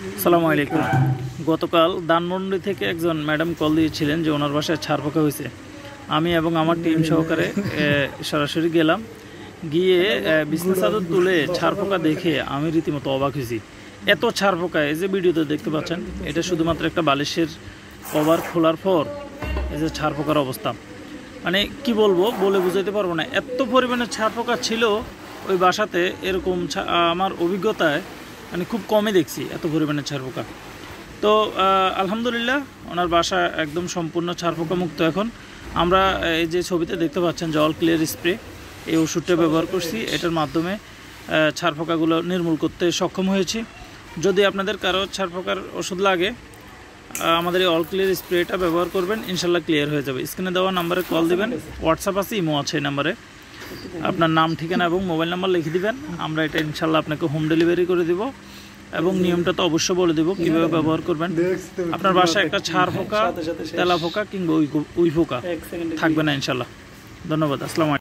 আসসালামু আলাইকুম। গতকাল ধানমন্ডি থেকে একজন ম্যাডাম কল দিয়েছিলেন যে ওনার বাসায় ছাড় পোকা হয়েছে। আমি এবং আমার টিম সহকারে সরাসরি গেলাম, গিয়ে বিছনা চাদর তুলে ছাড় পোকা দেখে আমি রীতিমতো অবাক হয়েছি। এত ছাড় পোকা, এই যে ভিডিওতে দেখতে পাচ্ছেন, এটা শুধুমাত্র একটা বালিশের কভার খোলার পর এই যে ছাড় পোকার অবস্থা, মানে কি বলবো, বলে বুঝাইতে পারবো না। এত পরিমাণে ছাড় পোকা ছিল ওই বাসাতে, এরকম আমার অভিজ্ঞতায় মানে খুব কমই দেখছি এত পরিমাণে ছাড় পোকা। তো আলহামদুলিল্লাহ ওনার বাসা একদম সম্পূর্ণ ছাড় পোকা মুক্ত। এখন আমরা এই যে ছবিতে দেখতে পাচ্ছেন যে অল ক্লিয়ার স্প্রে, এই ওষুধটা ব্যবহার করছি, এটার মাধ্যমে ছাড় পোকাগুলো নির্মূল করতে সক্ষম হয়েছি। যদি আপনাদের কারো ছাড় পোকার ওষুধ লাগে, আমাদের এই অল ক্লিয়ার স্প্রেটা ব্যবহার করবেন, ইনশাল্লাহ ক্লিয়ার হয়ে যাবে। স্ক্রিনে দেওয়া নাম্বারে কল দিবেন, হোয়াটসঅ্যাপ আছে, ইমো আছে, এই নাম্বারে আপনার নাম, ঠিকানা এবং মোবাইল নাম্বার লিখে দিবেন। আমরা এটা ইনশাল্লাহ আপনাকে হোম ডেলিভারি করে দিব এবং নিয়মটা তো অবশ্যই বলে দেবো কীভাবে ব্যবহার করবেন। আপনার বাসায় একটা ছাড় পোকা, তেলা পোকা কিংবা উই পোকা থাকবে না ইনশাল্লাহ। ধন্যবাদ। আসসালামু আলাইকুম।